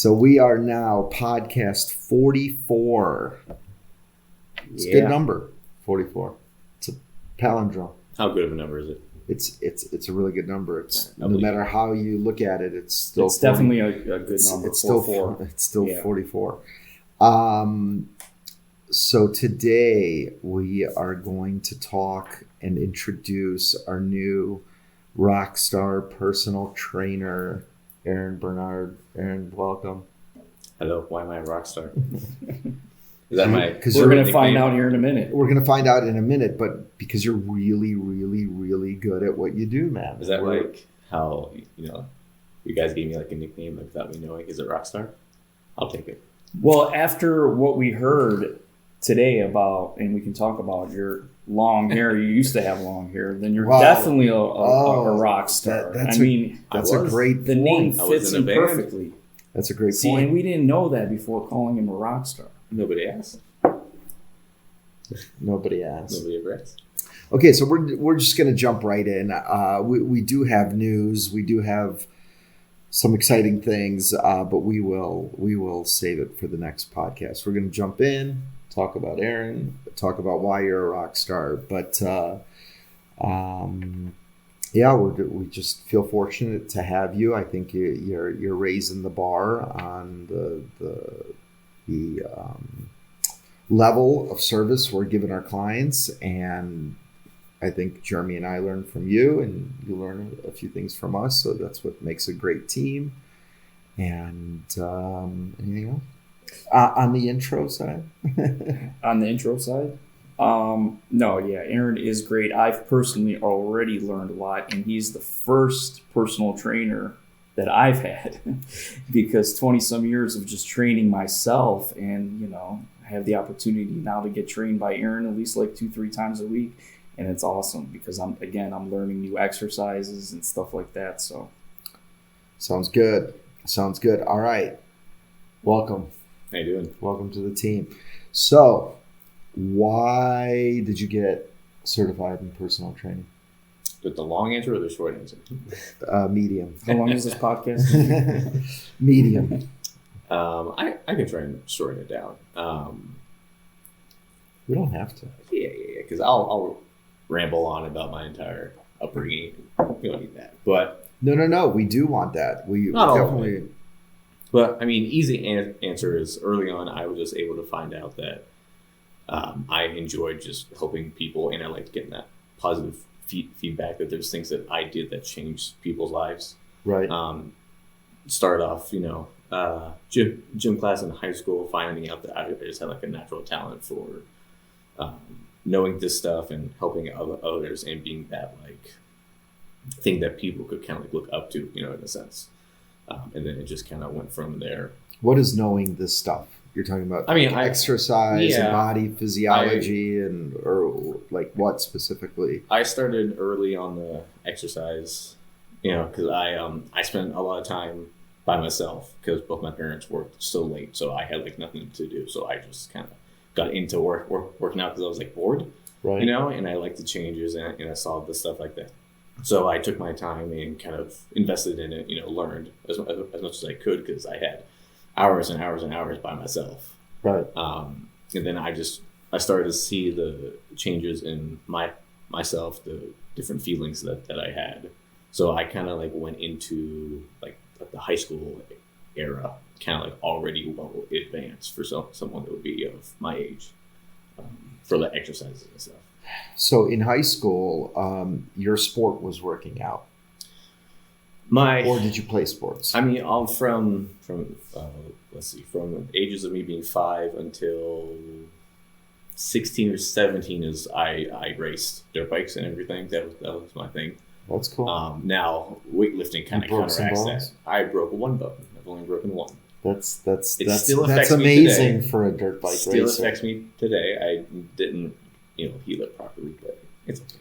So we are now podcast 44. It's a good number, 44. It's a palindrome. How good of a number is it? It's a really good number. It's no matter how you look at it, it's still. It's definitely a good number. It's still 44. So today we are going to talk and introduce our new rock star personal trainer, Aaron Bernard. Aaron, welcome. Hello. Why am I a rock star? Is that my? Because we're going to find out here in a minute. We're going to find out in a minute, but because you're really, really, really good at what you do, man. Is that like how you guys gave me like a nickname like without me knowing? Is it rock star? I'll take it. Well, after what we heard today about, and we can talk about your long hair. You used to have long hair. Then you're definitely a rock star. That's a great. The name fits him perfectly. That's a great point. point. And we didn't know that before calling him a rock star. Nobody asked. Nobody asked. Nobody ever asked. Okay, so we're just going to jump right in. We do have news. We do have some exciting things, but we will save it for the next podcast. We're going to jump in, talk about Aaron, talk about why you're a rock star. But we just feel fortunate to have you. I think you're raising the bar on the level of service we're giving our clients, and I think Jeremy and I learn from you, and you learn a few things from us. So that's what makes a great team. And anything else on the intro side? On the intro side? Aaron is great. I've personally already learned a lot, and he's the first personal trainer that I've had because 20 some years of just training myself, and I have the opportunity now to get trained by Aaron at least like 2-3 times a week, and it's awesome because I'm learning new exercises and stuff like that. So sounds good. All right, welcome. How you doing? Welcome to the team. So why did you get certified in personal training? With the long answer or the short answer? Medium. How long is this podcast? Medium. I can try and shorten it down. We don't have to. Yeah, because I'll ramble on about my entire upbringing. We don't need that. But no. We do want that. We definitely. But I mean, easy answer is early on. I was just able to find out that I enjoyed just helping people, and I liked getting that positive feedback that there's things that I did that changed people's lives. Right. Started off, gym class in high school, finding out that I just had like a natural talent for knowing this stuff and helping others, and being that like thing that people could kind of like look up to, in a sense. And then it just kind of went from there. What is knowing this stuff? You're talking about exercise and body physiology or like what specifically? I started early on the exercise, because I spent a lot of time by myself because both my parents worked so late, so I had like nothing to do. So I just kind of got into working out because I was like bored, right? And I liked the changes and I saw the stuff like that. So I took my time and kind of invested in it, learned as much as I could because I had hours and hours and hours by myself. Right. And then I started to see the changes in myself, the different feelings that I had. So I kind of like went into like the high school era, kind of like already well advanced for someone that would be of my age, for the exercises and stuff. So in high school, your sport was working out. Or did you play sports? I mean, all from from ages of me being 5 until 16 or 17 is I raced dirt bikes and everything. That was my thing. That's cool. Now weightlifting kind of counteracts that. I broke one bone. I've only broken one. That's amazing for a dirt bike racer. Still affects me today. I didn't heal it properly, but it's okay.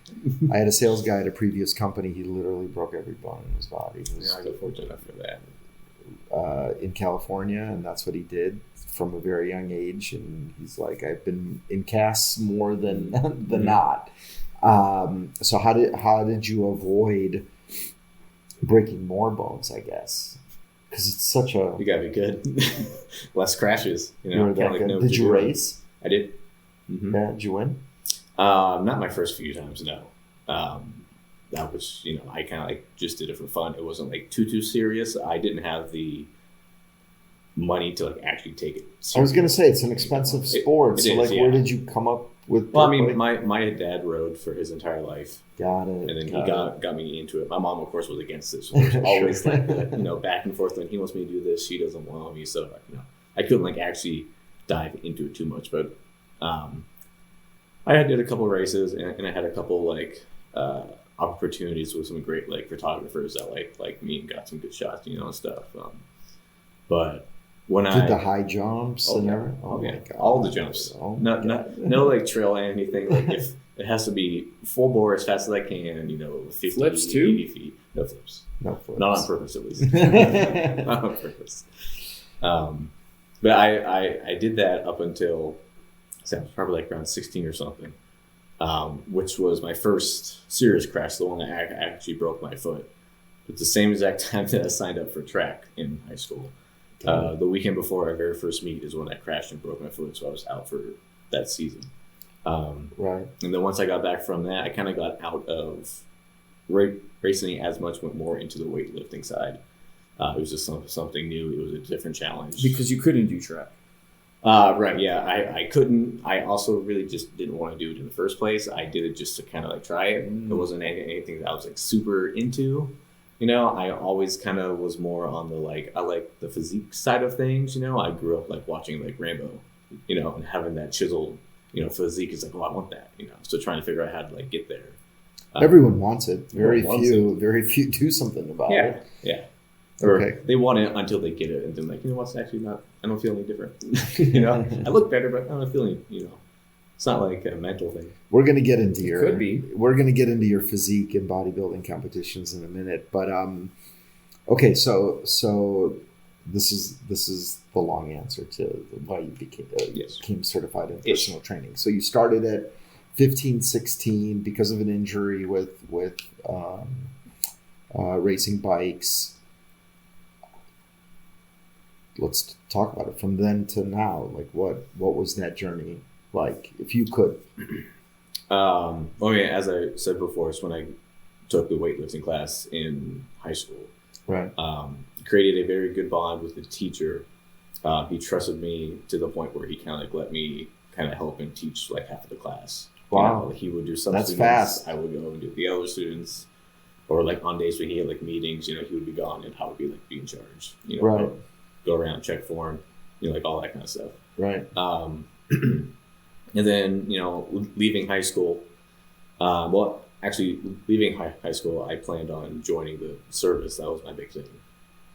I had a sales guy at a previous company. He literally broke every bone in his body. I feel fortunate enough for that. In California, and that's what he did from a very young age. And he's like, I've been in casts more than not. So how did you avoid breaking more bones, I guess? Because it's such a. You gotta be good. Less crashes. You were that good. Did you race? I did. Mm-hmm. Yeah. Did you win? Not my first few times. No. That was, I kind of like just did it for fun. It wasn't like too serious. I didn't have the money to like actually take it seriously. I was gonna say it's an expensive sport. So where did you come up with? Well, I mean, my dad rode for his entire life. Got it. And then he got me into it. My mom, of course, was against it. So there's always like back and forth when he wants me to do this, she doesn't want me. So I couldn't like actually dive into it too much. But I did a couple races and I had a couple like opportunities with some great like photographers that like me and got some good shots, and stuff. But when I did the high jumps my God. All the jumps. No like trail and anything. Like if it has to be full bore as fast as I can, 50, flips too? 80 feet. No flips. Not on purpose, at least. Not on purpose. But I did that up until I was probably like around 16 or something, which was my first serious crash, the one that actually broke my foot. It's the same exact time that I signed up for track in high school. The weekend before our very first meet is when I crashed and broke my foot, so I was out for that season. Right. And then once I got back from that, I kind of got out of racing as much, went more into the weightlifting side. It was just something new. It was a different challenge. Because you couldn't do track. Right, yeah. I couldn't. I also really just didn't want to do it in the first place. I did it just to kind of like try it. It wasn't anything that I was like super into. I always kind of was more on the like, I like the physique side of things. I grew up like watching like Rambo, and having that chiseled, physique is like, oh, I want that, So trying to figure out how to like get there. Everyone wants it. Very few do something about it. Yeah. Or they want it until they get it, and then like, what's actually not? I don't feel any different. I look better, but I don't feel any. It's not like a mental thing. We're gonna get into could be. We're gonna get into your physique and bodybuilding competitions in a minute, but okay. So this is the long answer to why you became certified in personal training. So you started at 15, 16 because of an injury with racing bikes. Let's talk about it from then to now. Like what was that journey like, if you could? As I said before, it's when I took the weightlifting class in high school. Right. Created a very good bond with the teacher. He trusted me to the point where he kind of like let me kind of help and teach like half of the class. Wow. He would do some That's students. Fast. I would go and do the other students. Or like on days when he had like meetings, he would be gone and I would be like be in charge. Right. Go around, check form, like all that kind of stuff. Right. And then, leaving high school, leaving high school, I planned on joining the service. That was my big thing.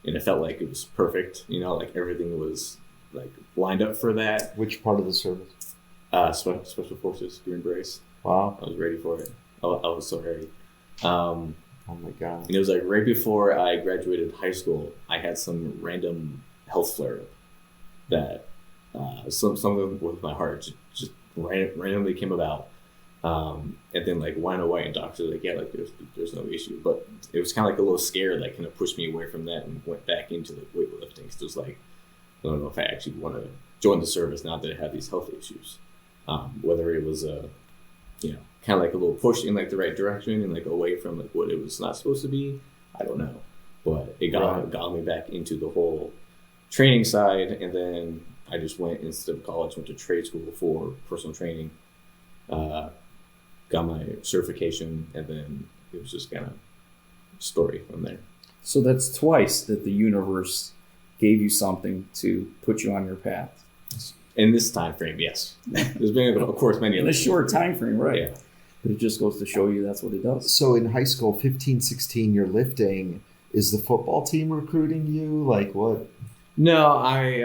And it felt like it was perfect, like everything was like lined up for that. Which part of the service? Special Forces, Green Berets. Wow. I was ready for it. I was so ready. Oh my God. And it was like right before I graduated high school, I had some random health flare-up that something with my heart just randomly came about, and then like went away, and doctors were like, yeah, like there's no issue. But it was kind of like a little scare that kind of pushed me away from that and went back into like weightlifting. Because it was like, I don't know if I actually want to join the service now that I have these health issues. Whether it was kind of like a little push in like the right direction and like away from like what it was not supposed to be, I don't know. But it got me back into the whole training side, and then I just went, instead of college, went to trade school for personal training, got my certification, and then it was just kind of story from there. So that's twice that the universe gave you something to put you on your path. In this time frame, yes. There's been, of course, many in a short time frame, right? Yeah. But it just goes to show you that's what it does. So in high school, 15, 16, you're lifting. Is the football team recruiting you? Like what? No, I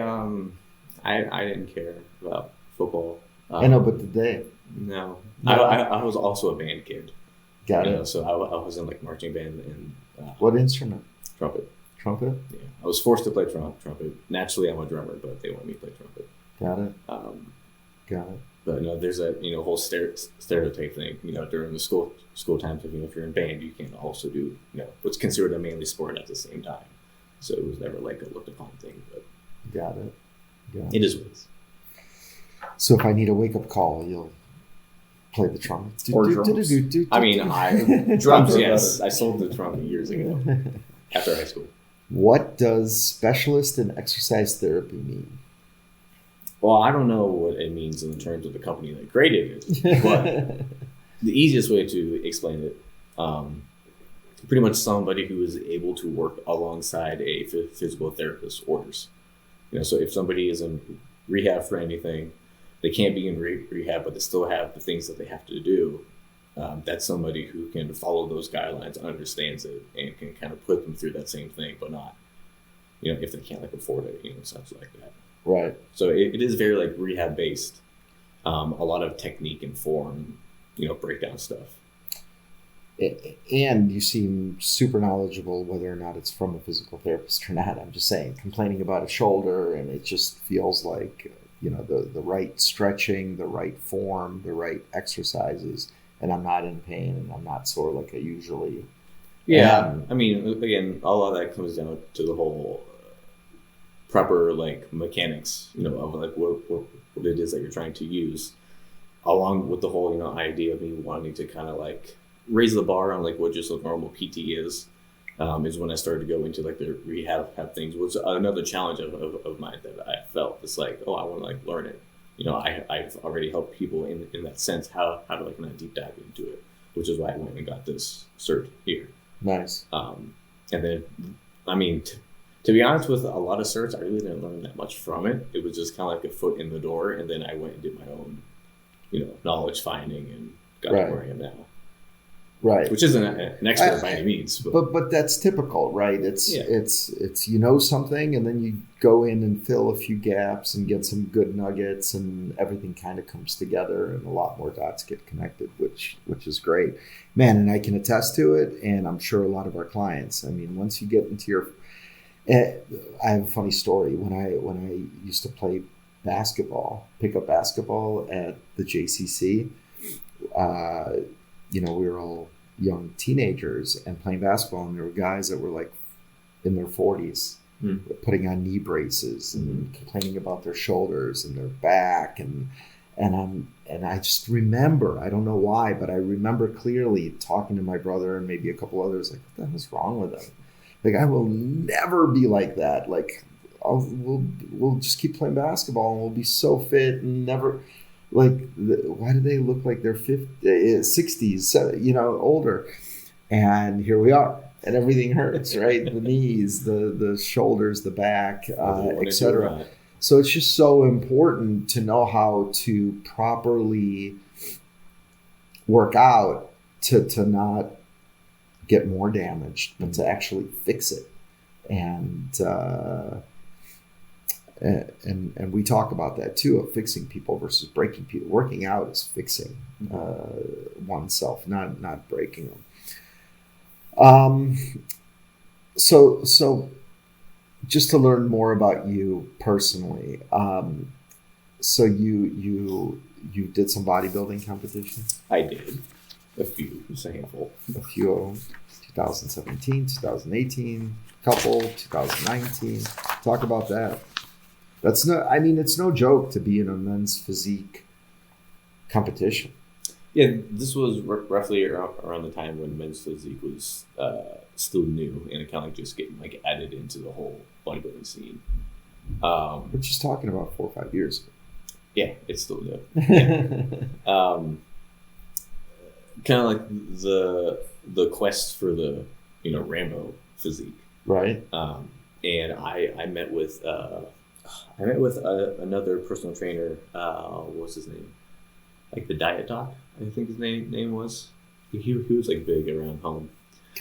didn't care about football. I know, but did they? No. I was also a band kid. Got it. So I was in like marching band and what instrument? Trumpet. Trumpet? Yeah. I was forced to play trumpet. Naturally, I'm a drummer, but they want me to play trumpet. Got it. Got it. But there's a whole stereotype thing. During the school times, if you're in band, you can also do what's considered a manly sport at the same time. So it was never like a looked upon thing, but Got it. it is what it is. So if I need a wake up call, you'll play the trumpet. Or drums. I mean, drums, yes. I sold the drum years ago after high school. What does specialist in exercise therapy mean? Well, I don't know what it means in terms of the company that created it, but the easiest way to explain it, pretty much somebody who is able to work alongside a physical therapist's orders. So if somebody is in rehab for anything, they can't be in rehab, but they still have the things that they have to do. That's somebody who can follow those guidelines, understands it, and can kind of put them through that same thing, but not, if they can't afford it, such like that. Right. So it is very rehab based. A lot of technique and form, breakdown stuff. And you seem super knowledgeable, whether or not it's from a physical therapist or not. I'm just saying, complaining about a shoulder, and it just feels like, the right stretching, the right form, the right exercises, and I'm not in pain and I'm not sore like I usually am. I mean, again, a lot of that comes down to the whole proper mechanics, of what it is that you're trying to use, along with the whole idea of me wanting to kind of raise the bar on what just a normal PT is when I started to go into the rehab things. Was another challenge of mine that I felt. It's I want to learn it. I've already helped people in that sense, how to kind of deep dive into it, which is why I went and got this cert here. Nice. And then, I mean, to be honest, with a lot of certs, I really didn't learn that much from it. It was just kind of a foot in the door, and then I went and did my own, knowledge finding and got to where I am now. Right. Which isn't an expert by any means. But that's typical, right? It's something, and then you go in and fill a few gaps and get some good nuggets, and everything kind of comes together, and a lot more dots get connected, which is great. Man, and I can attest to it, and I'm sure a lot of our clients. I mean, once you get into your... I have a funny story. When I used to play basketball, pickup basketball at the JCC, we were all young teenagers and playing basketball, and there were guys that were in their 40s putting on knee braces and complaining about their shoulders and their back, and I just remember, I don't know why, but I remember clearly talking to my brother and maybe a couple others, what the hell is wrong with them? I will never be like that. We'll just keep playing basketball and we'll be so fit and never... why do they look like they're 60s, older? And here we are, and everything hurts, right? The knees, the shoulders, the back, etc. So it's just so important to know how to properly work out to not get more damaged, but to actually fix it. And we talk about that too, of fixing people versus breaking people. Working out is fixing oneself, not breaking them. So just to learn more about you personally, so you did some bodybuilding competitions? I did a few, just a handful. A few of them. 2017, 2018, couple, 2019. Talk about that. It's no joke to be in a men's physique competition. Yeah, this was roughly around the time when men's physique was still new and it kind of just getting added into the whole bodybuilding scene. We're just talking about 4 or 5 years ago. Yeah, it's still new. Yeah. Kind of the quest for the Rambo physique, right? And I met with another personal trainer. What was his name? The Diet Doc, I think his name was. He was big around home.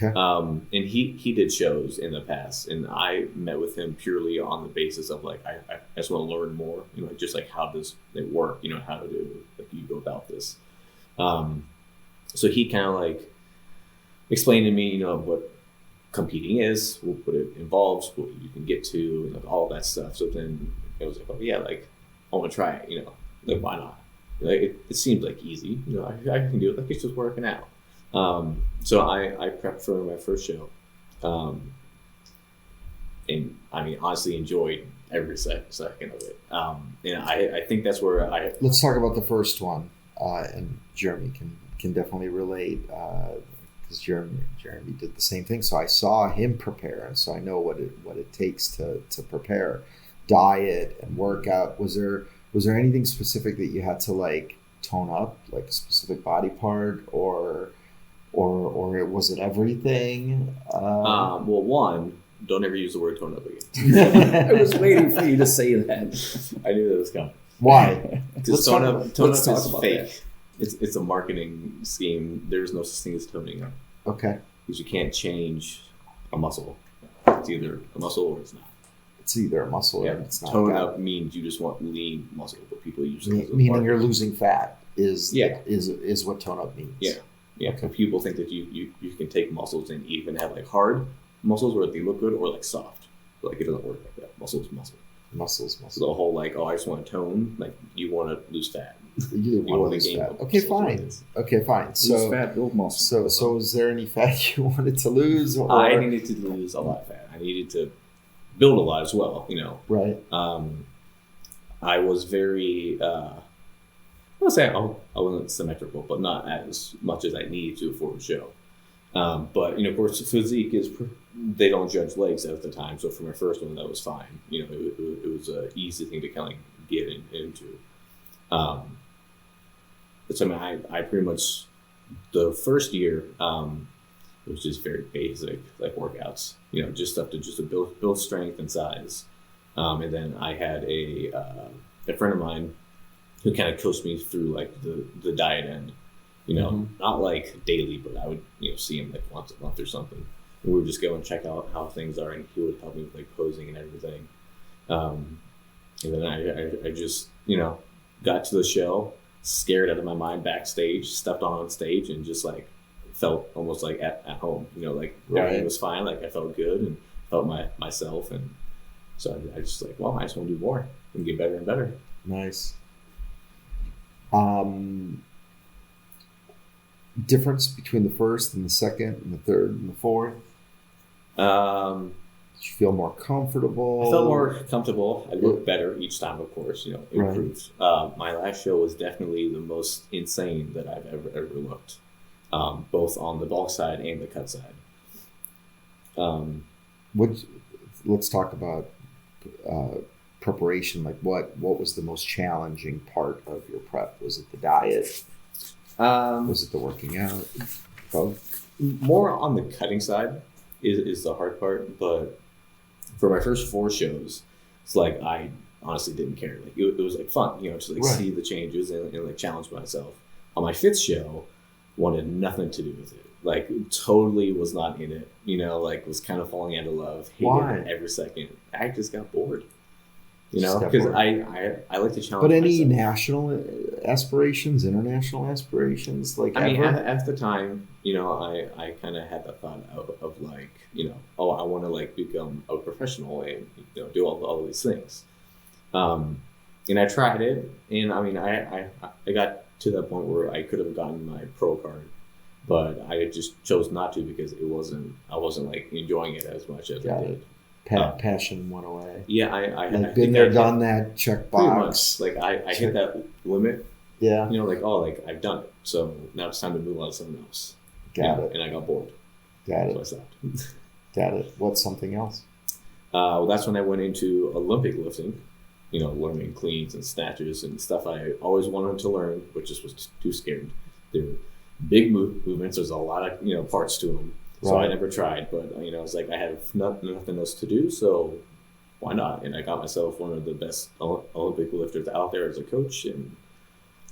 Okay. And he did shows in the past, and I met with him purely on the basis of I just want to learn more. Just how does it work? How do you go about this? So he kind of explained to me, what competing is, what it involves, what you can get to, and all that stuff. So then it was oh yeah, I want to try it. Why not? It seems easy. I can do it. It's just working out. So I prepped for my first show, and I mean, honestly enjoyed every second of it. And I think that's where Let's talk about the first one, and Jeremy can definitely relate because Jeremy did the same thing. So I saw him prepare, and so I know what it takes to prepare, diet and workout. Was there anything specific that you had to like tone up, like a specific body part, or was it everything? well, one, don't ever use the word tone up again. I was waiting for you to say that. I knew that was coming. Why? Because tone up let's talk is about fake. It's a marketing scheme. There's no such thing as toning up. Okay. Because you can't change a muscle. It's either a muscle or it's not. It's either a muscle or it's not. Tone up means you just want lean muscle, but people usually meaning you're losing fat is Yeah. is what tone up means. Yeah. Yeah. Okay. People think that you can take muscles and even have like hard muscles where they look good or like soft. But like it doesn't work like that. Muscle is muscle. Muscles. So the whole like, oh, I just want to tone, like you want to lose fat. You want to lose gain fat. muscle. Okay, That's what fine. it is. Okay, fine. Lose So fat, build muscle. so is there any fat you wanted to lose? Or I needed to lose a lot of fat. I needed to build a lot as well, right. I was very, I'll say I wasn't symmetrical, but not as much as I needed to for the show. But, of course, physique they don't judge legs at the time. So for my first one, that was fine. It was an easy thing to kind of get into. So, I pretty much, the first year, it was just very basic, like workouts, just stuff to build strength and size. And then I had a friend of mine who kind of coached me through like the diet end, not like daily, but I would, see him like once a month or something. And we would just go and check out how things are, and he would help me with like posing and everything. And then I just, got to the show, scared out of my mind backstage, stepped on stage, and just like felt almost like at home, like everything was fine. Like I felt good and felt myself. And so I just like, well, I just want to do more and get better and better. Nice. Difference between the first and the second and the third and the fourth? Did you feel more comfortable? I felt more comfortable. I looked better each time, of course, improved. Right. My last show was definitely the most insane that I've ever looked, both on the bulk side and the cut side. Let's talk about preparation. Like what was the most challenging part of your prep? Was it the diet? Was it the working out? Both? More on the cutting side is the hard part, but for my first 4 shows, it's like I honestly didn't care. Like it was like fun, to like see the changes and like challenge myself. On my 5th show, wanted nothing to do with it. Like totally was not in it. Like was kind of falling out of love. Hated it every second. I just got bored. Because I like to challenge. But any myself. national aspirations, international aspirations, like I mean, ever? at the time, I kind of had the thought of like, oh, I want to like become a professional and do all these things. And I tried it, and I mean, I got to that point where I could have gotten my pro card, but I just chose not to because I wasn't like enjoying it as much as I did. Passion went away. Yeah, I been there, done that. Check box. Like I hit that limit. Yeah. Like I've done it, so now it's time to move on to something else. Got it. And I got bored. Got it. So I stopped. Got it. What's something else? Well, that's when I went into Olympic lifting. Learning cleans and snatches and stuff I always wanted to learn, but just was too scared. They're big movements. There's a lot of parts to them. So I never tried, but it's like I have nothing else to do, so why not? And I got myself one of the best Olympic lifters out there as a coach, and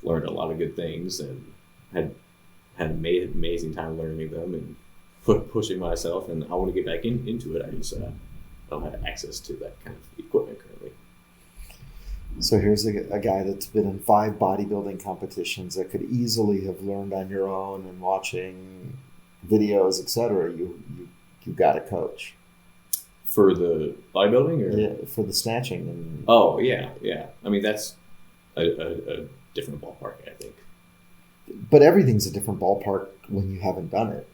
learned a lot of good things, and had an amazing time learning them and pushing myself. And I want to get back into it. I just don't have access to that kind of equipment currently. So here's a guy that's been in 5 bodybuilding competitions that could easily have learned on your own and watching videos, etc. You got a coach for the bodybuilding, or for the snatching. And oh yeah. I mean that's a different ballpark, I think. But everything's a different ballpark when you haven't done it.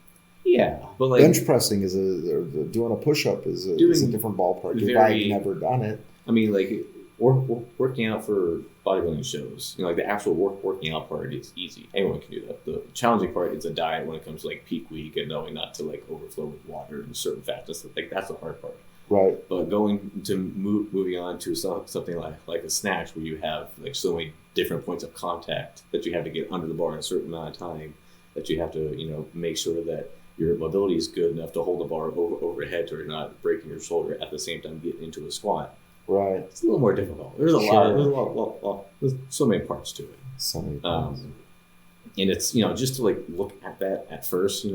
Yeah, but like bench pressing is doing a push up is a different ballpark. If I've never done it, I mean, like working out for bodybuilding shows, like the actual working out part is easy. Anyone can do that. The challenging part is a diet when it comes to like peak week and knowing not to like overflow with water and certain fats. Like that's the hard part. Right. But moving on to something like a snatch where you have like so many different points of contact that you have to get under the bar in a certain amount of time, that you have to make sure that your mobility is good enough to hold the bar overhead so you're not breaking your shoulder at the same time getting into a squat. Right. It's a little more difficult. There's a lot. There's so many parts to it. So many parts. And it's just to like look at that at first,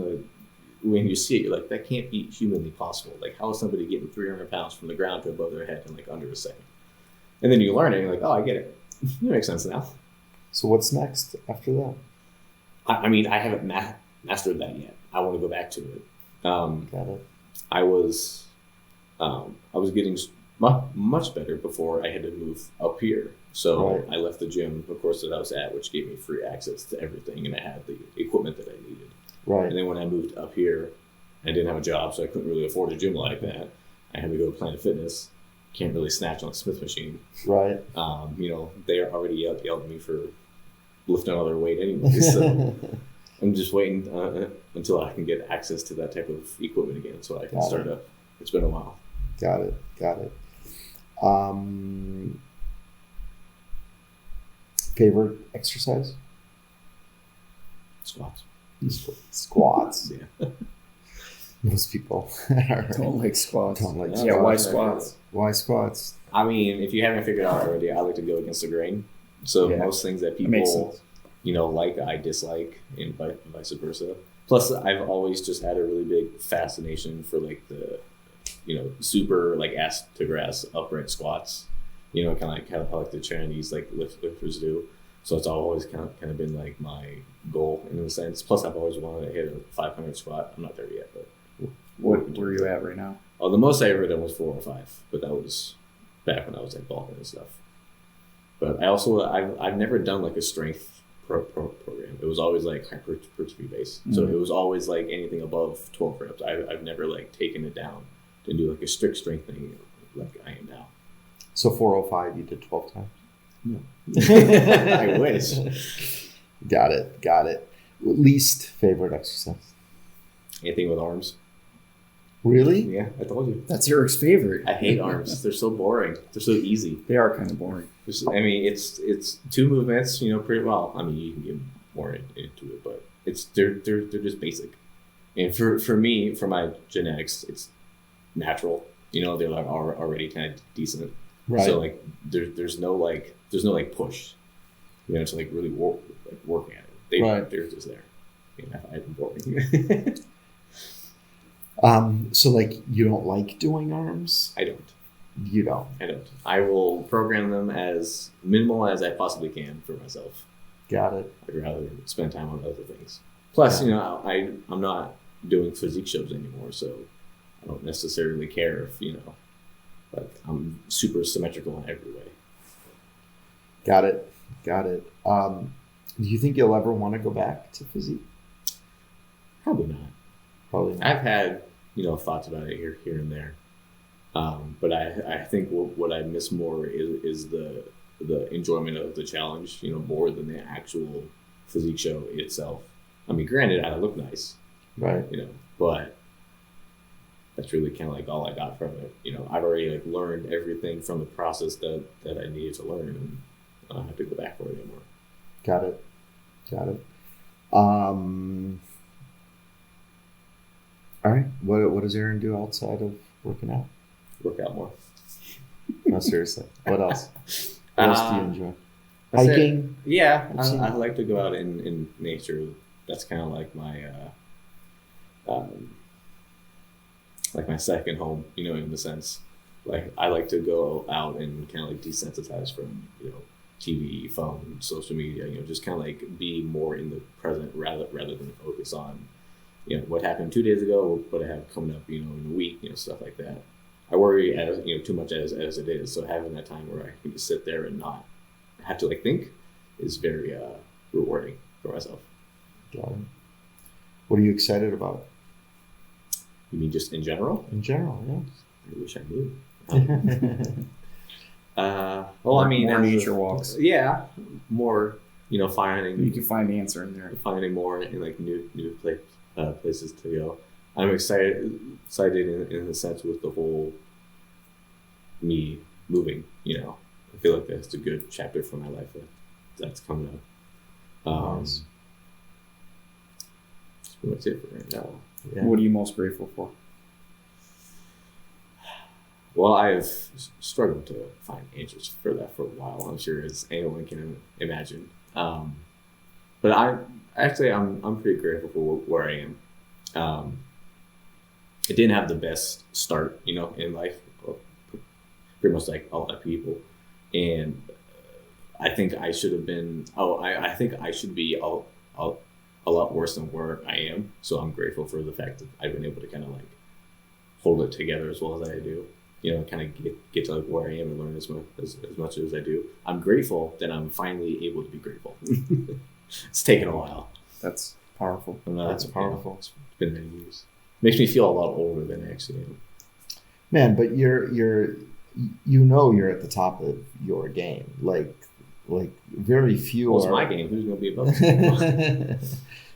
when you see it, you're like, that can't be humanly possible. Like, how is somebody getting 300 pounds from the ground to above their head in like under a second? And then you learn it, and you're like, oh, I get it. It makes sense now. So what's next after that? I mean, I haven't mastered that yet. I want to go back to it. Got it. I was getting much better before I had to move up here. So right. I left the gym, of course, that I was at, which gave me free access to everything, and I had the equipment that I needed. Right. And then when I moved up here, I didn't have a job, so I couldn't really afford a gym like that. I had to go to Planet Fitness. Can't really snatch on a Smith machine. Right. They already yelled at me for lifting another weight anyway. So I'm just waiting until I can get access to that type of equipment again, so I can start up. It's been a while. Got it. Favorite exercise? Squats. Yeah. Most people don't like squats. Yeah, why squats? Why squats? I mean, if you haven't figured out already, I like to go against the grain. So most things that people, like, I dislike, and vice versa. Plus, I've always just had a really big fascination for like the, super like ass to grass upright squats. Kind of like the Chinese like lifters do. So it's always kind of been like my goal in a sense. Plus, I've always wanted to hit a 500 squat. I'm not there yet, but where are you at right now? Oh, the most I ever done was 405, but that was back when I was like bulking and stuff. But I've never done like a strength program. It was always like hypertrophy based. Mm-hmm. So it was always like anything above 12 reps. I've never like taken it down to do like a strict strength thing like I am now. So 405, you did 12 times? No. I wish. Got it. Least favorite exercise? Anything with arms. Really? Yeah, I told you. That's Eric's favorite. I hate arms. They're so boring. They're so easy. They are kind of boring. I mean, it's two movements, pretty well. I mean, you can get more into it, but they're just basic. And for me, for my genetics, it's natural. They're like already kind of decent. Right. So like there's no push. To like really work at it. They're just there. I'm boring. So like you don't like doing arms? I don't. You don't? I don't. I will program them as minimal as I possibly can for myself. Got it. I'd rather spend time on other things. Plus, I'm not doing physique shows anymore, so I don't necessarily care if, like I'm super symmetrical in every way. Got it. Do you think you'll ever want to go back to physique? Probably not. I've had, thoughts about it here and there. But I think what I miss more is the enjoyment of the challenge, more than the actual physique show itself. I mean, granted, I look nice, right? But that's really kind of like all I got from it. I've already like learned everything from the process that I needed to learn, and I don't have to go back for it anymore. Got it. All right. What does Aaron do outside of working out? Work out more. No, seriously. What else? What else do you enjoy? Hiking? Hiking? Yeah, I like to go out in nature. That's kind of like my like my second home, in the sense. Like I like to go out and kind of like desensitize from TV, phone, social media. Just kind of like be more in the present rather than focus on what happened 2 days ago, what I have coming up, in a week, stuff like that. I worry as too much as it is. So having that time where I can just sit there and not have to like think is very rewarding for myself. Got it. What are you excited about? You mean just in general? In general, I wish I knew. Well, I mean, more nature walks. Yeah, more. Finding You can find the answer in there. Finding more in like new places to go. I'm excited in the sense with the whole me moving. I feel like that's a good chapter for my life that's coming up. Nice. That's it for right now. Yeah. What are you most grateful for? Well, I've struggled to find answers for that for a while. I'm sure as anyone can imagine. But I'm pretty grateful for where I am. I didn't have the best start, in life, pretty much like a lot of people, and I think I should have been. I think I should be a lot worse than where I am. So I'm grateful for the fact that I've been able to kind of like hold it together as well as I do. Kind of get to like where I am and learn as much as I do. I'm grateful that I'm finally able to be grateful. It's taken a while. That's powerful. That's powerful. It's been many years. Makes me feel a lot older than I actually am. Man, but you're at the top of your game. Like very few. Well, it's my game. Who's going to be above me?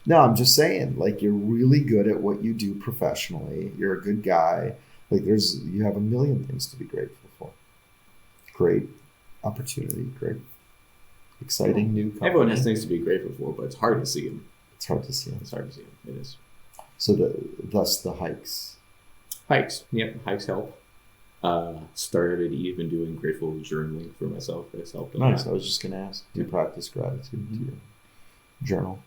No, I'm just saying. Like you're really good at what you do professionally. You're a good guy. Like you have a million things to be grateful for. Great opportunity. Great, exciting new company. Everyone has things to be grateful for, but it's hard to see them. It's hard to see them. It's hard to see them. It is. So thus the hikes. Hikes. Yep. Hikes help. Started even doing grateful journaling for myself. It's helped. Nice. I was just going to ask. Do you practice gratitude? Do you journal?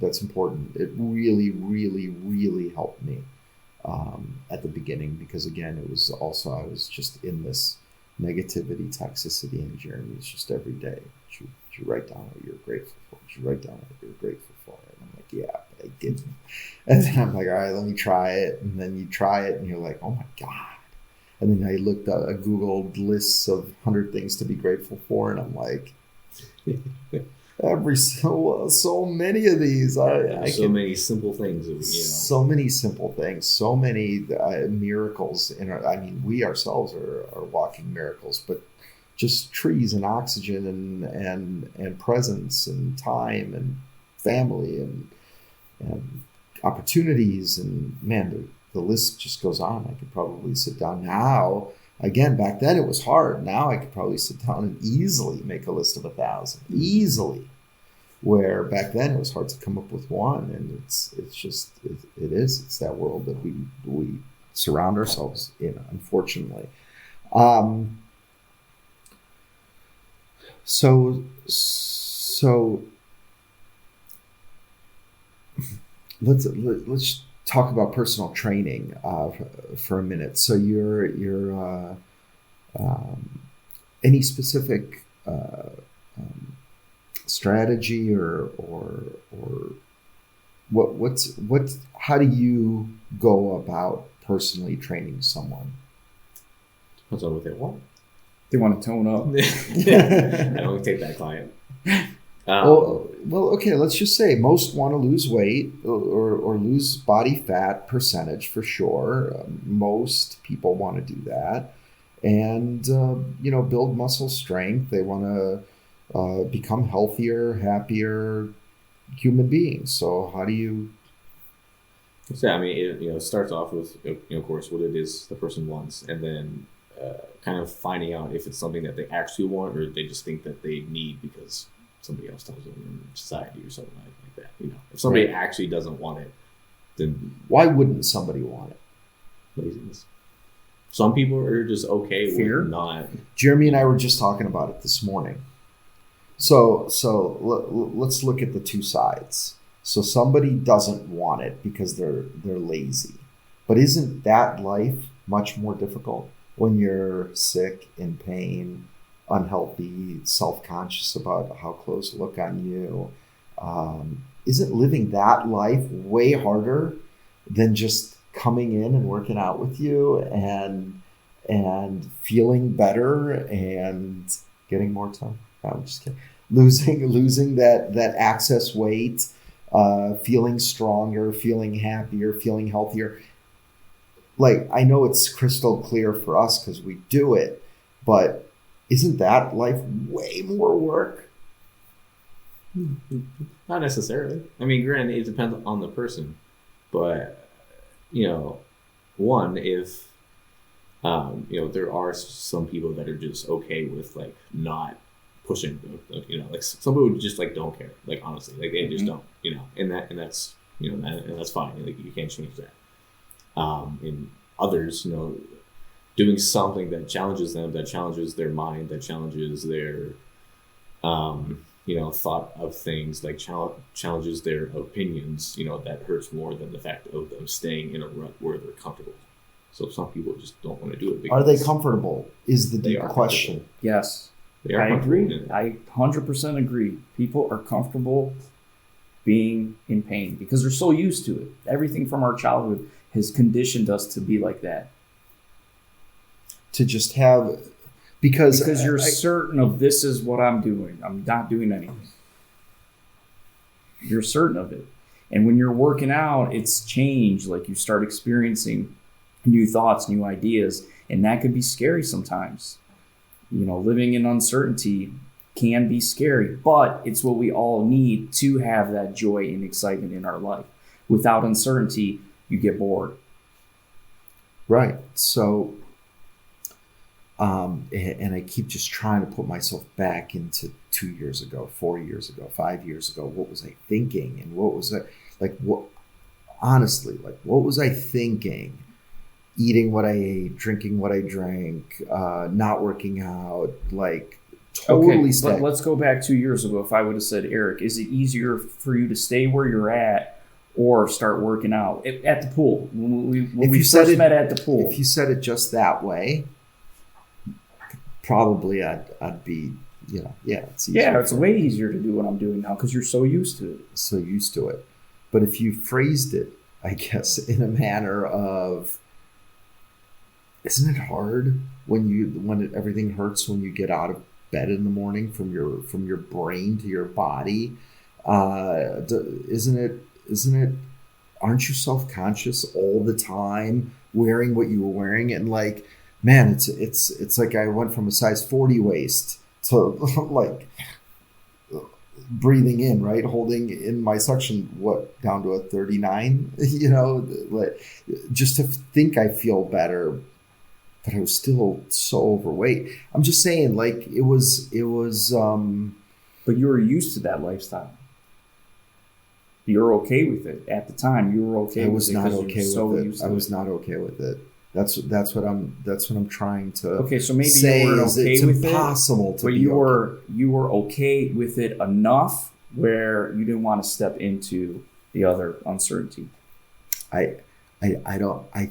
That's important. It really, really, really helped me at the beginning because again, it was also I was just in this negativity, toxicity, and journeys just every day. Did you write down what you're grateful for? Did you write down what you're grateful for? And I'm like, yeah, but I didn't. And then I'm like, all right, let me try it. And then you try it, and you're like, oh my god. And then I looked at I Googled lists of 100 things to be grateful for, and I'm like, so many of these. So many simple things. So many simple things. So many miracles. We ourselves are walking miracles, but just trees and oxygen and presence and time and family and opportunities and man, the list just goes on. I could probably sit down now. Again, back then it was hard. Now I could probably sit down and easily make a list of 1,000. Easily. Where back then it was hard to come up with one. And it's that world that we surround ourselves in, unfortunately. So let's talk about personal training for a minute. So you're any specific strategy or how do you go about personally training someone? Depends on what they want. They want to tone up. I don't take that client. Well, okay, let's just say most want to lose weight or lose body fat percentage for sure. Most people want to do that. And, build muscle strength. They want to become healthier, happier human beings. So how do you... So, it starts off with, of course, what it is the person wants, and then kind of finding out if it's something that they actually want or they just think that they need because somebody else tells them in society or something like that. If somebody actually doesn't want it, then why wouldn't somebody want it? Laziness. Some people are just okay with not. Jeremy and I were just talking about it this morning. So let's look at the two sides. So somebody doesn't want it because they're lazy, but isn't that life much more difficult when you're sick, in pain, unhealthy, self-conscious about how clothes look on you? Isn't living that life way harder than just coming in and working out with you and feeling better and getting more time? No, I'm just kidding. Losing that excess weight, feeling stronger, feeling happier, feeling healthier. like, I know it's crystal clear for us because we do it, but isn't that life way more work? Not necessarily. I mean, granted, it depends on the person, but one, if there are some people that are just okay with like not pushing, like some people just like don't care, like honestly, like they just don't, and that's and that's fine. Like you can't change that. And others, doing something that challenges them, that challenges their mind, that challenges their thought of things, like challenges their opinions, that hurts more than the fact of them staying in a rut where they're comfortable. So some people just don't want to do it. Are they comfortable? Is the deep question. Yes. I agree. I 100% agree. People are comfortable being in pain because they're so used to it. Everything from our childhood has conditioned us to be like that. To just have... Because you're certain of this is what I'm doing. I'm not doing anything. You're certain of it. And when you're working out, it's change. Like you start experiencing new thoughts, new ideas. And that could be scary sometimes. Living in uncertainty can be scary. But it's what we all need to have that joy and excitement in our life. Without uncertainty, you get bored. Right. So... and I keep just trying to put myself back into 2 years ago, 4 years ago, 5 years ago. What was I thinking? And what was I honestly, what was I thinking? Eating what I ate, drinking what I drank, not working out, totally Okay, let's go back 2 years ago. If I would have said, Eric, is it easier for you to stay where you're at or start working out at the pool? When we first met at the pool. If you said it just that way, probably I'd be, it's easier. Yeah, it's way easier to do what I'm doing now because you're so used to it. So used to it. But if you phrased it, I guess, in a manner of, isn't it hard when everything hurts when you get out of bed in the morning from your brain to your body? Isn't it? Aren't you self-conscious all the time wearing what you were wearing? And man, it's like I went from a size 40 waist to breathing in, right? Holding in my suction, down to a 39, just to think I feel better, but I was still so overweight. I'm just saying, it was. But you were used to that lifestyle. You're okay with it. At the time, you were okay with it. I was not okay with it. I was not okay with it. That's what I'm trying to. Okay, so maybe say you weren't okay with it. It's impossible to be okay. You were okay with it enough where you didn't want to step into the other uncertainty. I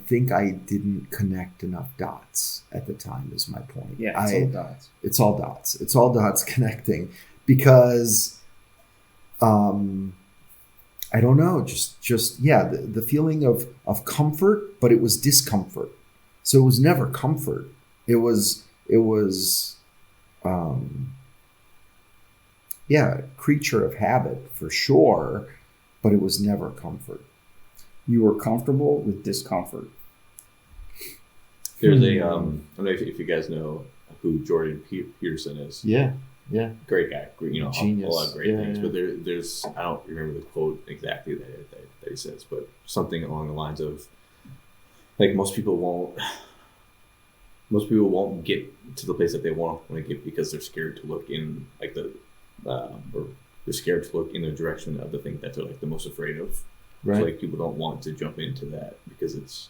think I didn't connect enough dots at the time. Is my point. Yeah, it's all dots. It's all dots. It's all dots connecting because, I don't know, the feeling of comfort, but it was discomfort. So it was never comfort. It was creature of habit for sure, but it was never comfort. You were comfortable with discomfort. There's I don't know if you guys know who Jordan Peterson is. Yeah. Great guy, Genius. A lot of great things. But there's I don't remember the quote exactly that he says, but something along the lines of most people won't get to the place that they want to get because they're scared to look in or they're scared to look in the direction of the thing that they're the most afraid of. Right. So, people don't want to jump into that because it's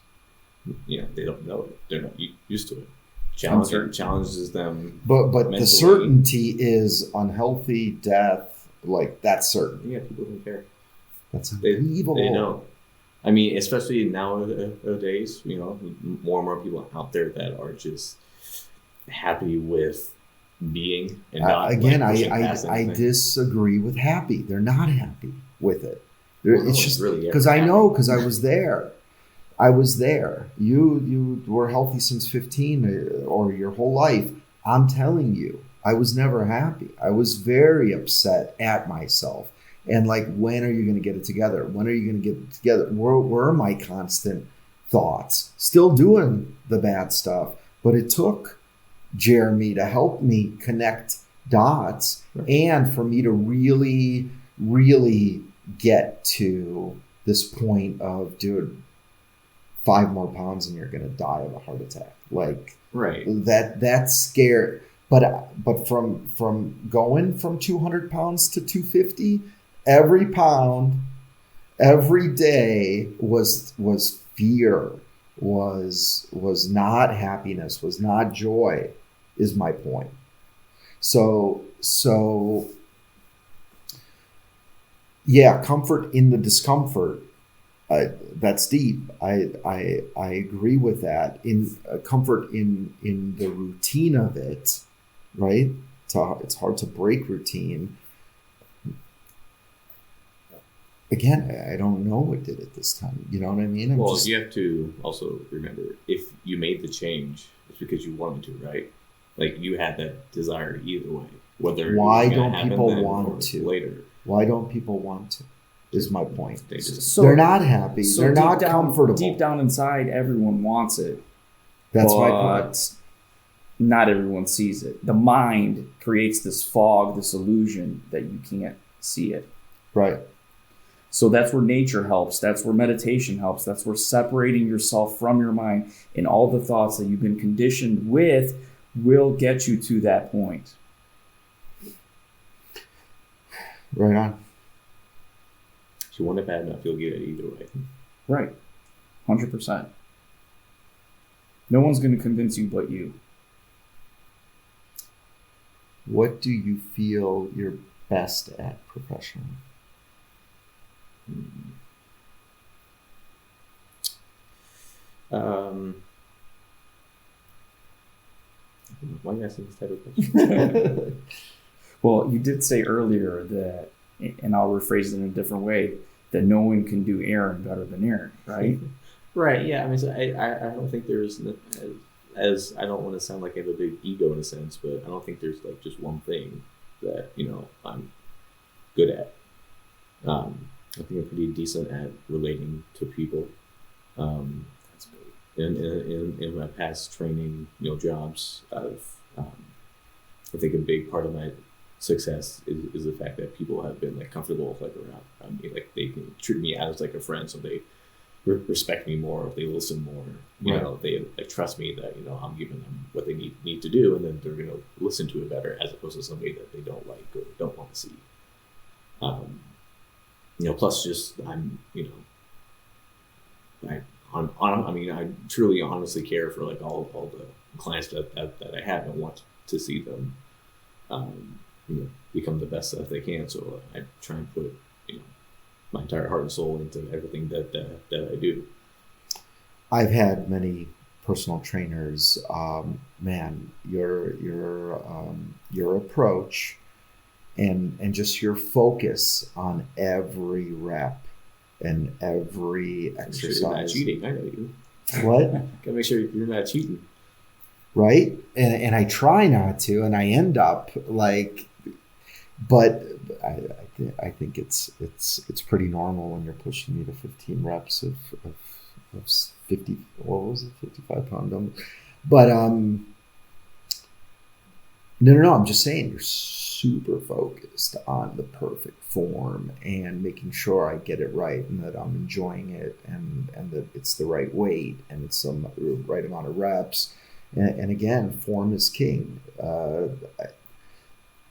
they don't know it. They're not used to it. Challenges them. But the certainty is unhealthy death. That's certain. Yeah, people don't care. That's unbelievable. They don't. I mean, especially nowadays, more and more people out there that are just happy with being and not. Again, I disagree with happy. They're not happy with it. It's just because I know, because I was there. I was there. You were healthy since 15 or your whole life. I'm telling you, I was never happy. I was very upset at myself. And when are you going to get it together? When are you going to get it together? Were my constant thoughts, still doing the bad stuff, but it took Jeremy to help me connect dots and for me to really, really get to this point of, dude, 5 more pounds and you're going to die of a heart attack. Like that's scary. But from going from 200 pounds to 250, every pound, every day was fear, was not happiness, was not joy, is my point. So yeah, comfort in the discomfort. That's deep. I agree with that. In comfort in the routine of it, right? It's hard to break routine. Again, I don't know what did it this time. You know what I mean? You have to also remember, if you made the change, it's because you wanted to, right? Like, you had that desire either way. Why don't people want to? Later. Why don't people want to? Is my point. They're not happy. They're not comfortable. Deep down inside, everyone wants it. That's my point. Not everyone sees it. The mind creates this fog, this illusion that you can't see it. Right. So that's where nature helps. That's where meditation helps. That's where separating yourself from your mind and all the thoughts that you've been conditioned with will get you to that point. Right on. If you want it bad enough, you'll get it either way. Right. 100%. No one's going to convince you but you. What do you feel you're best at professionally? Why are you asking this type of question? Well, you did say earlier that, and I'll rephrase it in a different way, that no one can do Aaron better than Aaron, right? Right, yeah. I mean, so I don't think there's, as I don't want to sound like I have a big ego in a sense, but I don't think there's like just one thing that, I'm good at. I think I'm pretty decent at relating to people. That's good. In my past training, jobs, I think a big part of my success is the fact that people have been like comfortable around me, like they can treat me as like a friend, so they respect me more, they listen more, they like trust me that I'm giving them what they need to do, and then they're gonna listen to it better as opposed to somebody that they don't like or don't want to see. Plus just I'm I truly honestly care for like all the clients that I have and want to see them become the best that they can. So I try and put my entire heart and soul into everything that I do. I've had many personal trainers. Man, your approach and just your focus on every rep and every exercise. You're not cheating. I know you. What? Gotta make sure you're not cheating. Right? And I try not to, and I end up like, but I think it's pretty normal when you're pushing me to 15 reps of 50, what was it, 55 pound dumbbell. But no, I'm just saying you're super focused on the perfect form and making sure I get it right and that I'm enjoying it and that it's the right weight and it's the right amount of reps. And again, form is king.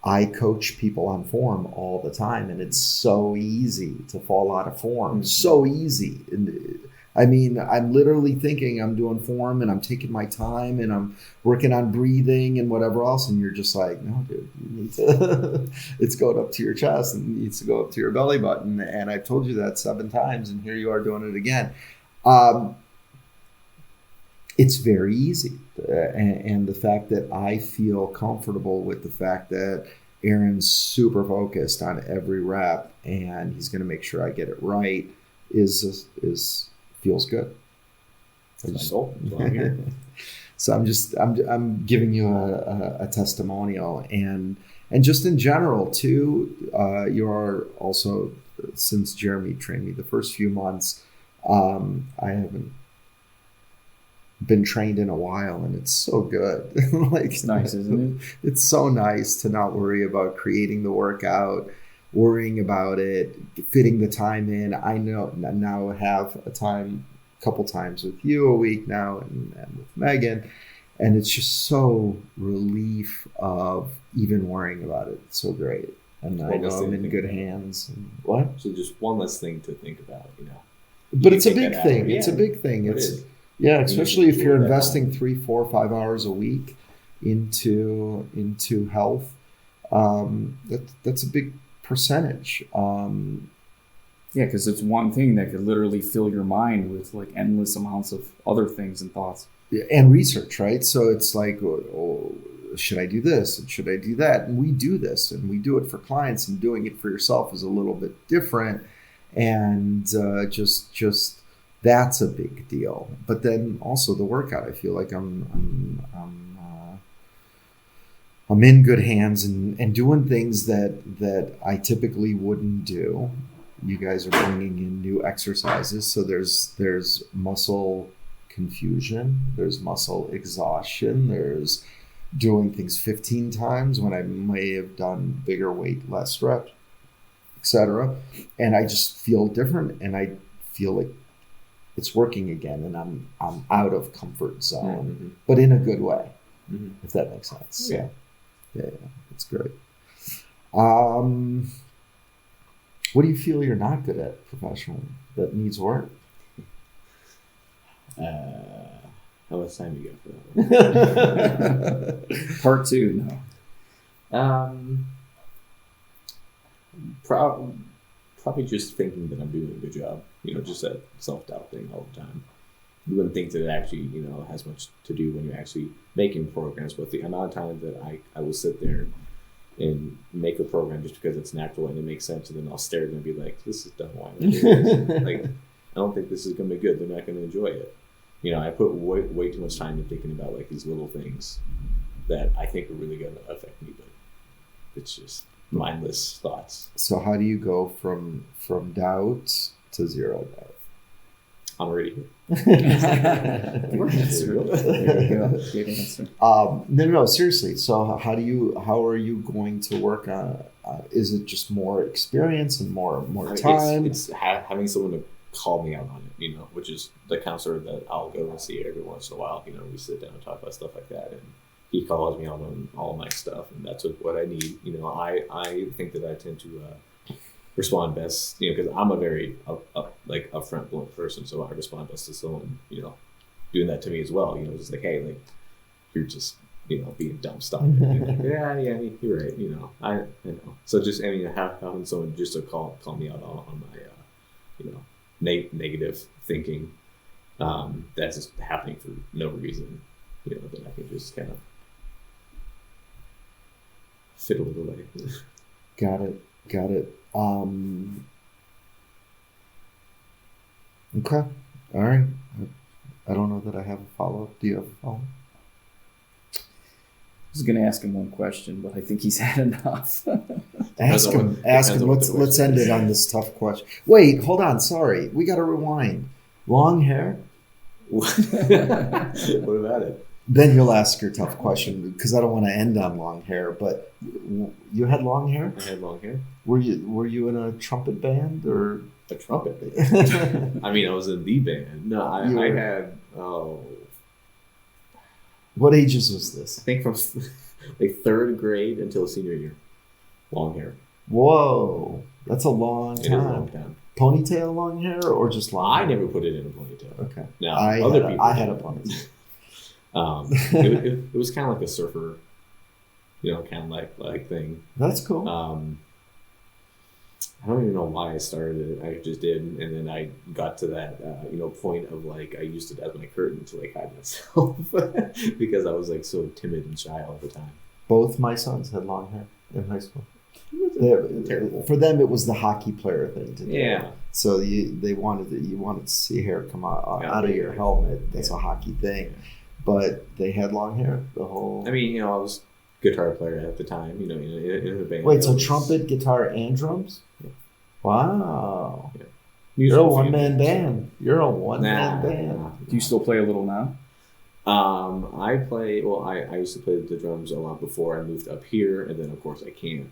I coach people on form all the time, and it's so easy to fall out of form. Mm-hmm. So easy. And I mean, I'm literally thinking I'm doing form and I'm taking my time and I'm working on breathing and whatever else. And you're just like, no, dude, you need to, it's going up to your chest and it needs to go up to your belly button. And I've told you that 7 times and here you are doing it again. It's very easy. And the fact that I feel comfortable with the fact that Aaron's super focused on every rep and he's going to make sure I get it right feels good. So I'm giving you a testimonial and just in general too. You're also, since Jeremy trained me the first few months, I haven't been trained in a while, and it's so good. Like, It's nice, isn't it? It's so nice to not worry about creating the workout, worrying about it, fitting the time in. I know now have a couple times with you a week now, and with Megan, and it's just so relief of even worrying about it. It's so great. And I know I'm in good hands. And what? So just one less thing to think about, you know. But You it's a take big that thing. out. It's a Yeah, big thing. it It's is. yeah, especially if you're that investing time. 3, 4, 5 hours a week into health. That's a big percentage. Yeah, because it's one thing that could literally fill your mind with like endless amounts of other things and thoughts. And research, right? So it's like, oh, should I do this and should I do that? And we do this, and we do it for clients, and doing it for yourself is a little bit different. And just that's a big deal. But then also the workout, I feel like I'm in good hands and doing things that I typically wouldn't do. You guys are bringing in new exercises, so there's muscle confusion, there's muscle exhaustion, there's doing things 15 times when I may have done bigger weight, less reps, etc. And I just feel different, and I feel like it's working again, and I'm out of comfort zone, but in a good way, if that makes sense. Yeah. Yeah, it's great. What do you feel you're not good at professionally that needs work? How much time you got for that? Part 2, no. Probably just thinking that I'm doing a good job. You know, just that self-doubt thing all the time. You wouldn't think that it actually, you know, has much to do when you're actually making programs, but the amount of time that I will sit there and make a program just because it's natural and it makes sense, and then I'll stare at it and be like, this is dumb. Why am I doing this? Like, I don't think this is going to be good. They're not going to enjoy it. You know, I put way too much time in thinking about like these little things that I think are really going to affect me, but it's just mindless thoughts. So how do you go from doubt to zero doubt? I'm already here. Good answer. There you go. Good answer. No, seriously. So how are you going to work on? Is it just more experience and more time? It's having someone to call me out on it, you know, which is the counselor that I'll go and see every once in a while. You know, we sit down and talk about stuff like that, and he calls me out on all my stuff, and that's what I need. You know, I think that I tend to respond best, you know, because I'm a very upfront, blunt person, so I respond best to someone, you know, doing that to me as well. You know, just like, hey, like, you're just, you know, being dumb stuff. You know, yeah, you're right. You know, I know. So just, I mean, having someone just to call me out on my, you know, negative thinking, that's just happening for no reason. You know, that I can just kind of fiddle it away. Got it. Okay. All right. I don't know that I have a follow-up. Do you have a follow-up? I was going to ask him one question, but I think he's had enough. Ask him. Let's end it on this tough question. Wait, hold on. Sorry. We got to rewind. Long hair? What about it? Then you'll ask your tough question, because I don't want to end on long hair. But you had long hair? I had long hair. Were you in a trumpet band or a trumpet band? I mean, I was in the band. No, I had. What ages was this? I think from like third grade until senior year. Long hair. Whoa, that's a long time. It is a long time. Ponytail long hair or just long? I never put it in a ponytail. Okay. Now I had a ponytail. It was kind of like a surfer, you know, kind of like thing. That's cool. I don't even know why I started it. I just did, and then I got to that point of like I used it as my curtain to like hide myself because I was like so timid and shy all the time. Both my sons had long hair in high school. Terrible. For them, it was the hockey player thing to do. Yeah. So you wanted to see hair come out of your helmet. That's a hockey thing. Yeah. But they had long hair the whole. I mean, you know, I was a guitar player at the time. You know, in a band. Wait, so trumpet, guitar, and drums? Yeah. Wow. Yeah. You're a one-man band. You're a one-man band. Do you still play a little now? I play. Well, I used to play the drums a lot before I moved up here, and then of course I can't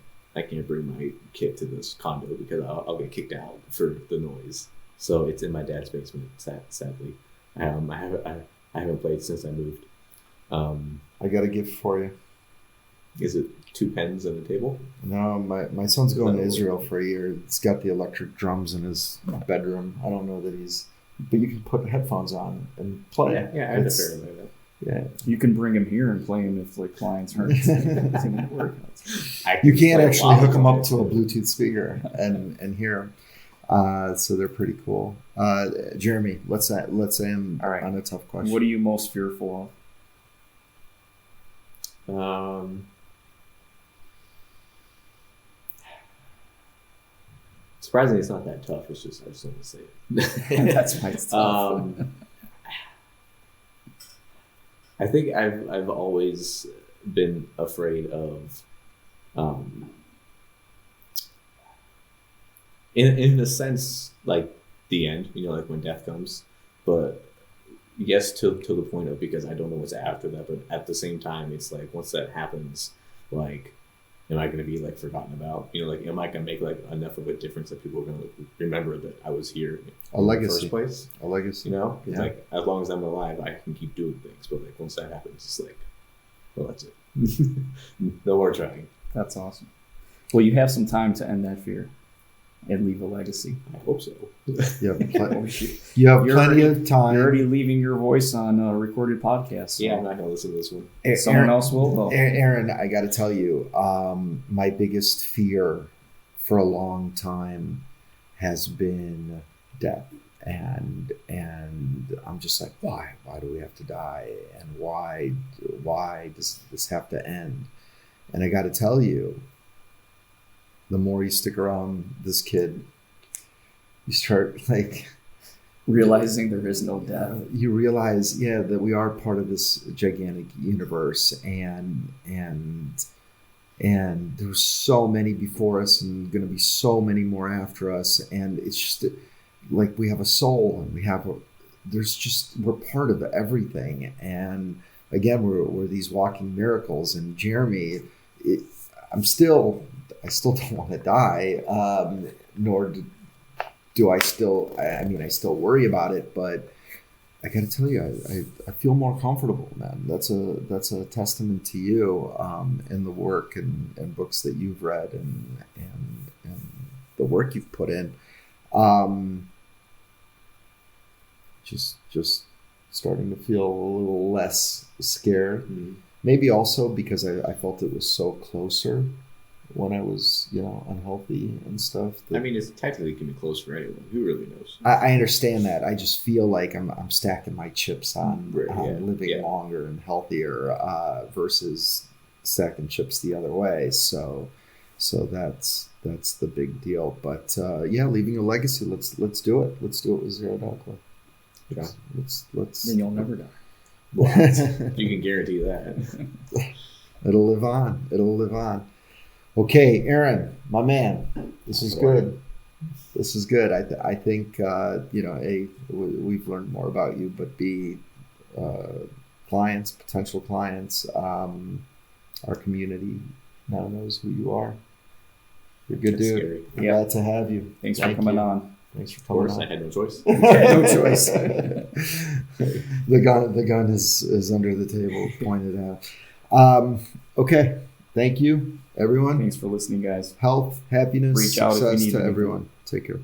bring my kit to this condo because I'll get kicked out for the noise. So it's in my dad's basement. Sadly, I haven't played since I moved. I got a gift for you. Is it 2 pens and a table? No, my son's going to Israel for a year. He's got the electric drums in his bedroom. I don't know that but you can put headphones on and play. Yeah, I had to figure that out. Yeah, You can bring him here and play him if like clients aren't. you can't actually hook them up to a Bluetooth speaker and hear them. So they're pretty cool. Jeremy, let's end All right. on a tough question. What are you most fearful of? Surprisingly, it's not that tough. It's just I just don't want to say it. That's why it's tough. I think I've always been afraid of, in a sense, like the end. Like when death comes. But yes, to the point of because I don't know what's after that. But at the same time, it's like once that happens, like. Am I going to be like forgotten about? Am I going to make like enough of a difference that people are going to remember that I was here a legacy. In the first place? A legacy. Yeah. Like as long as I'm alive, I can keep doing things. But like once that happens, it's like, well, that's it. No more trying. That's awesome. Well, you have some time to end that fear and leave a legacy. I hope so. You have plenty of time. You're already leaving your voice on a recorded podcast. So Yeah, I'm not going to listen to this one. Someone else will. Though. Aaron, I got to tell you, my biggest fear for a long time has been death, and I'm just like, why do we have to die, and why does this have to end? And I got to tell you, the more you stick around this kid, you start like realizing there is no death. You realize, that we are part of this gigantic universe, and there's so many before us, and going to be so many more after us, and it's just like we have a soul, and we're part of everything, and again, we're these walking miracles. And Jeremy, I still don't want to die, nor do I still. I still worry about it, but I got to tell you, I feel more comfortable, man. That's a testament to you, and the work and books that you've read and the work you've put in. Just starting to feel a little less scared. Mm-hmm. Maybe also because I felt it was so closer when I was, unhealthy and stuff. It's technically can be close for anyone. Who really knows? I understand that. I just feel like I'm stacking my chips on living longer and healthier versus stacking chips the other way. So that's the big deal. But leaving a legacy. Let's do it. Let's do it with Zero Doubt Club. Yeah. Let's. Then you'll never die. Well, you can guarantee that. It'll live on. Okay, Aaron, my man, this is good. This is good. I think A, we've learned more about you, but B, potential clients, our community now knows who you are. You're a good dude. Scary. Glad to have you. Thanks for coming on. Thanks for coming on. I had no choice. No choice. The gun is under the table, pointed out. Okay. Thank you, everyone. Thanks for listening, guys. Health, happiness, Reach out success if you need to anything. everyone. Take care.